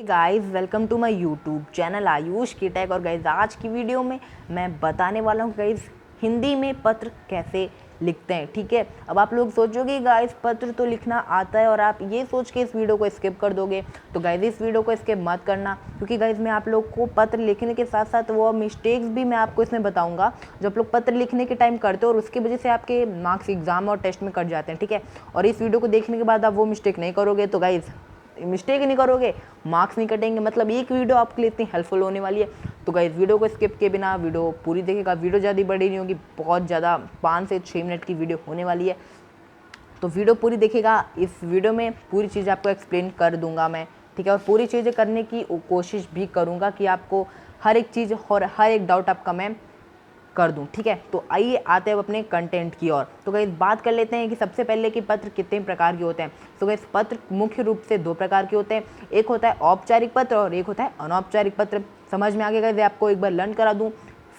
Guys welcome to my YouTube channel Ayush की tech. और guys आज की वीडियो में मैं बताने वाला हूँ गाइस हिंदी में पत्र कैसे लिखते हैं। ठीक है, अब आप लोग सोचोगे गाइस पत्र तो लिखना आता है और आप ये सोच के इस वीडियो को स्किप कर दोगे, तो गाइस इस वीडियो को स्किप मत करना, क्योंकि गाइस मैं आप लोग को पत्र लिखने के साथ साथ वो मिस्टेक्स भी मैं आपको इसमें बताऊंगा जो आप लोग पत्र लिखने के टाइम करते हो और उसकी वजह से आपके मार्क्स एग्जाम और टेस्ट में कट जाते हैं। ठीक है, और इस वीडियो को देखने के बाद आप वो मिस्टेक नहीं करोगे तो गाइस मिस्टेक नहीं करोगे, मार्क्स नहीं कटेंगे। मतलब एक वीडियो आपके लिए इतनी हेल्पफुल होने वाली है। तो गाइस वीडियो को स्किप किए बिना वीडियो पूरी देखेगा। वीडियो ज़्यादा बड़ी नहीं होगी, बहुत ज़्यादा 5 से 6 मिनट की वीडियो होने वाली है, तो वीडियो पूरी देखेगा। इस वीडियो में पूरी चीज़ आपको एक्सप्लेन कर दूंगा मैं। ठीक है, और पूरी चीज़ें करने की कोशिश भी करूँगा कि आपको हर एक चीज़ और हर एक डाउट आपका मैं कर दूं। ठीक है, तो आइए आते हैं अपने कंटेंट की ओर। तो गाइस बात कर लेते हैं कि सबसे पहले कि पत्र कितने प्रकार के होते हैं। तो गाइस पत्र मुख्य रूप से 2 प्रकार के होते हैं, एक होता है औपचारिक पत्र और एक होता है अनौपचारिक पत्र। समझ में आ गया गाइस, आपको एक बार लर्न करा दूं।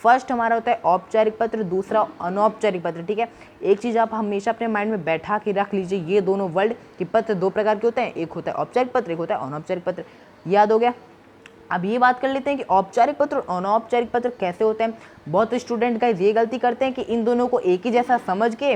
फर्स्ट हमारा होता है औपचारिक पत्र, दूसरा अनौपचारिक पत्र। ठीक है, एक चीज़ आप हमेशा अपने माइंड में बैठा के रख लीजिए, ये दोनों वर्ड कि पत्र 2 प्रकार के होते हैं, एक होता है औपचारिक पत्र, एक होता है अनौपचारिक पत्र। याद हो गया। अब ये बात कर लेते हैं कि औपचारिक पत्र और अनौपचारिक पत्र कैसे होते हैं। बहुत स्टूडेंट गाइस ये गलती करते हैं कि इन दोनों को एक ही जैसा समझ के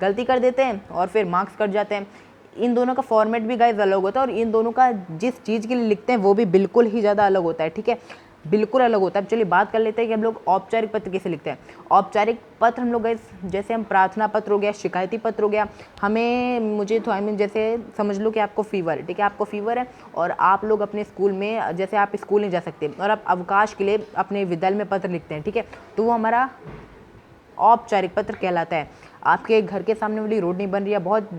गलती कर देते हैं और फिर मार्क्स कट जाते हैं। इन दोनों का फॉर्मेट भी गाइस अलग होता है और इन दोनों का जिस चीज़ के लिए लिखते हैं वो भी बिल्कुल ही ज़्यादा अलग होता है। ठीक है, बिल्कुल अलग होता है। चलिए बात कर लेते हैं कि हम लोग औपचारिक पत्र कैसे लिखते हैं। औपचारिक पत्र हम लोग जैसे हम प्रार्थना पत्र हो गया, शिकायती पत्र हो गया, हमें मुझे तो जैसे समझ लो कि आपको फीवर है। ठीक है, आपको फीवर है और आप लोग अपने स्कूल में, जैसे आप स्कूल नहीं जा सकते और आप अवकाश के लिए अपने विद्यालय में पत्र लिखते हैं। ठीक है, तो वो हमारा औपचारिक पत्र कहलाता है। आपके घर के सामने वाली रोड नहीं बन रही है, बहुत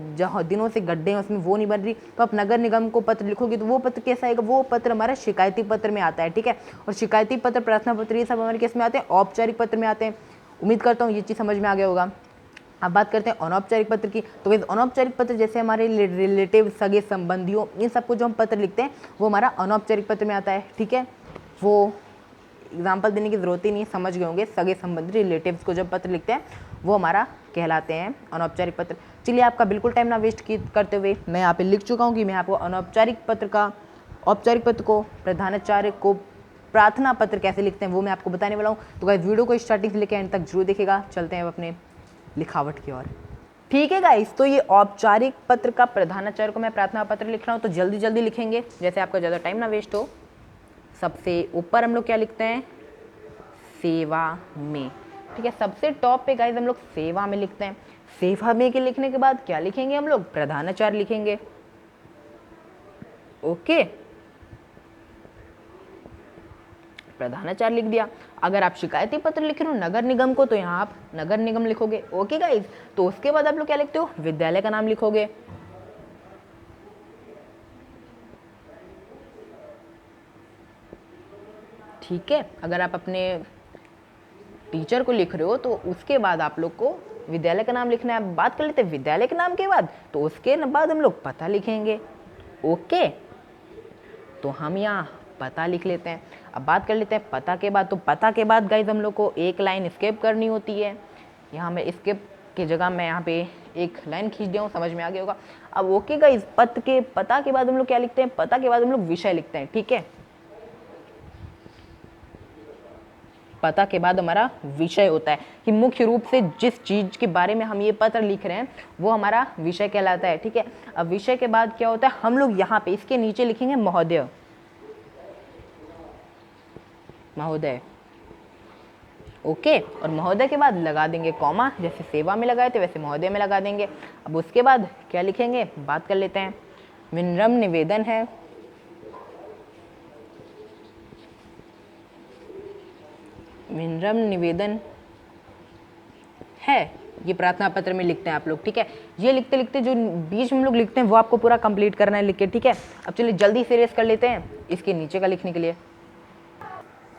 दिनों से गड्ढे हैं उसमें, वो नहीं बन रही, तो आप नगर निगम को पत्र लिखोगे तो वो पत्र कैसा आएगा, वो पत्र हमारा शिकायती पत्र में आता है। ठीक है, और शिकायती पत्र, प्रार्थना पत्र, ये सब हमारे केस में आते हैं, औपचारिक पत्र में आते हैं। उम्मीद करता हूँ ये चीज़ समझ में आ गया होगा। अब बात करते हैं अनौपचारिक पत्र की। तो अनौपचारिक पत्र जैसे हमारे रिलेटिव, सगे संबंधियों, इन सबको जो हम पत्र लिखते हैं वो हमारा अनौपचारिक पत्र में आता है। ठीक है, वो एग्जाम्पल देने की ज़रूरत ही नहीं, समझ गए होंगे। सगे संबंधी, रिलेटिव्स को जब पत्र लिखते हैं वो हमारा कहलाते हैं अनौपचारिक पत्र। चलिए आपका बिल्कुल टाइम ना वेस्ट करते हुए मैं यहाँ पे लिख चुका हूँ कि मैं आपको अनौपचारिक पत्र का, औपचारिक पत्र को, प्रधानाचार्य को, प्रार्थना पत्र कैसे लिखते हैं वो मैं आपको बताने वाला हूँ। तो गाइस वीडियो को स्टार्टिंग से लेकर एंड तक जरूर देखेगा। चलते हैं अब अपने लिखावट की ओर। ठीक है गाइस, तो ये औपचारिक पत्र का प्रधानाचार्य को मैं प्रार्थना पत्र लिख रहा हूँ, तो जल्दी जल्दी लिखेंगे जैसे आपका ज़्यादा टाइम ना वेस्ट हो। सबसे ऊपर हम लोग क्या लिखते हैं, सेवा में। ठीक है, सबसे टॉप पे गाइस हम लोग सेवा में लिखते हैं। सेवा में के लिखने के बाद क्या लिखेंगे हम लोग, प्रधानाचार्य लिखेंगे। ओके, प्रधानाचार्य लिख दिया। अगर आप शिकायती पत्र लिख रहे हो नगर निगम को तो यहाँ आप नगर निगम लिखोगे। ओके गाइस, तो उसके बाद आप लोग क्या लिखते हो, विद्यालय का नाम लिखोगे। ठीक है, अगर आप अपने टीचर को लिख रहे हो तो उसके बाद आप लोग को विद्यालय का नाम लिखना है। बात कर लेते हैं विद्यालय के नाम के बाद, तो उसके बाद हम लोग पता लिखेंगे। ओके, तो हम यहाँ पता लिख लेते हैं। अब बात कर लेते हैं पता के बाद, तो पता के बाद गाइज हम लोग को एक लाइन स्किप करनी होती है। यहाँ मैं स्किप की जगह मैं यहाँ पे एक लाइन खींच दिया हूँ, समझ में आ गया होगा। अब ओके गाइज, पता के बाद हम लोग क्या लिखते हैं, पता के बाद हम लोग विषय लिखते हैं। ठीक है, पता के बाद हमारा विषय होता है कि मुख्य रूप से जिस चीज के बारे में हम ये पत्र लिख रहे हैं वो हमारा विषय कहलाता है। ठीक है, अब विषय के बाद क्या होता है, हम लोग यहाँ पे इसके नीचे लिखेंगे महोदय। महोदय, ओके, और महोदय के बाद लगा देंगे कॉमा, जैसे सेवा में लगाए थे वैसे महोदय में लगा देंगे। अब उसके बाद क्या लिखेंगे, बात कर लेते हैं। विनम्र निवेदन है, विनम्र निवेदन है, ये प्रार्थना पत्र में लिखते हैं आप लोग। ठीक है, ये लिखते लिखते जो बीच में हम लोग लिखते हैं वो आपको पूरा कंप्लीट करना है लिख के। ठीक है, अब चलिए जल्दी से रेस कर लेते हैं इसके नीचे का लिखने के लिए।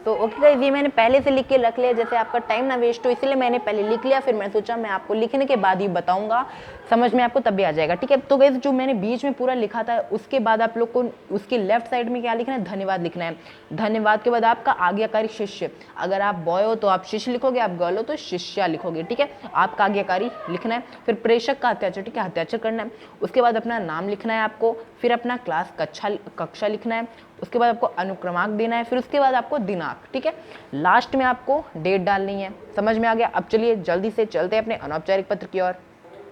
तो ओके गाइस, ये मैंने पहले से लिख के रख लिया, जैसे आपका टाइम ना वेस्ट हो इसलिए मैंने पहले लिख लिया, फिर मैं सोचा मैं आपको लिखने के बाद ही बताऊंगा, समझ में आपको तब भी आ जाएगा। ठीक है, तो गाइस जो मैंने बीच में पूरा लिखा था उसके बाद आप लोग को उसके लेफ्ट साइड में क्या लिखना है, धन्यवाद लिखना है। धन्यवाद के बाद आपका आज्ञाकारी शिष्य, अगर आप बॉय हो तो आप शिष्य लिखोगे, आप गर्ल हो तो शिष्या लिखोगे। ठीक है, आपका आज्ञाकारी लिखना है। फिर प्रेषक का हस्ताक्षर, ठीक है, हस्ताक्षर करना है। उसके बाद अपना नाम लिखना है आपको, फिर अपना क्लास कक्षा लिखना है। उसके बाद आपको अनुक्रमांक देना है, फिर उसके बाद आपको दिनांक, ठीक है। लास्ट में आपको डेट डालनी है। समझ में आ गया? अब चलिए जल्दी से चलते हैं अपने अनौपचारिक पत्र की ओर।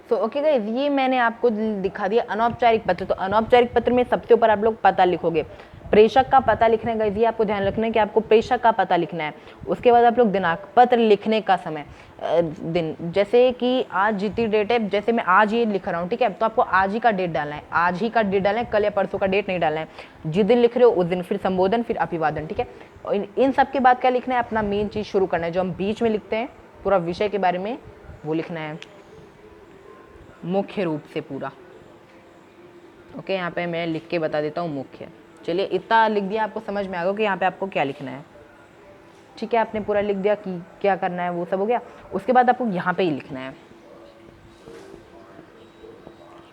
सो ओके गाइस, ये मैंने आपको दिखा दिया अनौपचारिक पत्र। तो अनौपचारिक पत्र में सबसे ऊपर आप लोग पता लिखोगे, प्रेषक का पता लिखना है गाइस, ये आपको ध्यान रखना है कि आपको प्रेषक का पता लिखना है। उसके बाद आप लोग दिनांक, पत्र लिखने का समय, दिन, जैसे कि आज जितनी डेट है, जैसे मैं आज ये लिख रहा हूँ, ठीक है, तो आपको आज ही का डेट डालना है, आज ही का डेट डालना है, कल या परसों का डेट नहीं डालना है। जिस दिन लिख रहे हो उस दिन, फिर संबोधन, फिर अभिवादन, ठीक है। और इन सब के बाद क्या लिखना है, अपना मेन चीज़ शुरू करना है, जो हम बीच में लिखते हैं पूरा विषय के बारे में, वो लिखना है मुख्य रूप से पूरा। ओके, यहाँ पे मैं लिख के बता देता हूँ मुख्य। चलिए इतना लिख दिया, आपको समझ में आ गया कि यहाँ पे आपको क्या लिखना है, ठीक है। आपने पूरा लिख दिया कि क्या करना है, वो सब हो गया। उसके बाद आपको यहाँ पे ही लिखना है।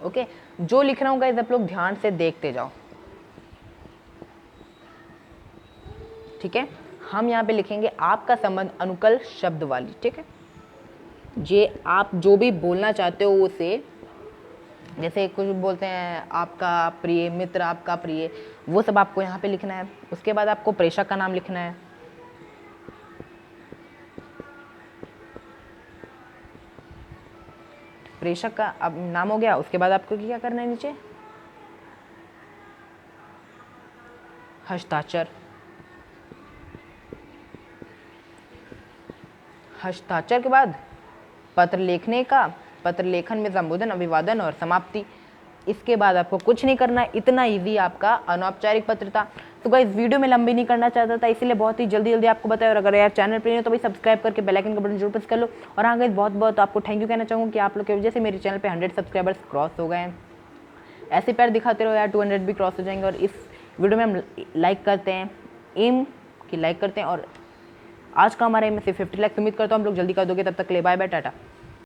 ओके, जो लिख रहा हूँ गाइस आप लोग ध्यान से देखते जाओ, ठीक है। हम यहाँ पे लिखेंगे आपका संबंध अनुकल शब्द वाली, ठीक है। जे आप जो भी बोलना चाहते हो उसे, जैसे कुछ बोलते हैं आपका प्रिय मित्र, आपका प्रिय, वो सब आपको यहाँ पे लिखना है। उसके बाद आपको प्रेषक का नाम लिखना है, प्रेषक का अब नाम हो गया। उसके बाद आपको क्या करना है, नीचे हस्ताक्षर, हस्ताक्षर के बाद पत्र लिखने का, पत्र लेखन में संबोधन, अभिवादन और समाप्ति। इसके बाद आपको कुछ नहीं करना है, इतना इजी आपका अनौपचारिक पत्र था। तो गाइस वीडियो में लंबी नहीं करना चाहता था, इसीलिए बहुत ही जल्दी जल्दी आपको बताया। और अगर यार चैनल पर नहीं हो तो भाई सब्सक्राइब करके बेल आइकन का बटन जरूर प्रेस कर लो। और हाँ गाइस, बहुत बहुत आपको थैंक यू कहना चाहूँगा कि आप लोग की वजह से मेरे चैनल पर 100 सब्सक्राइबर्स क्रॉस हो गए हैं। ऐसे प्यार दिखाते रहो यार, 200 भी क्रॉस हो जाएंगे। और इस वीडियो में हम लाइक करते हैं, एम की लाइक करते हैं। और आज का हमारा एम से 50 लाख उम्मीद करता हूँ हम लोग जल्दी कर दोगे। तब तक ले बाय बाय, टाटा।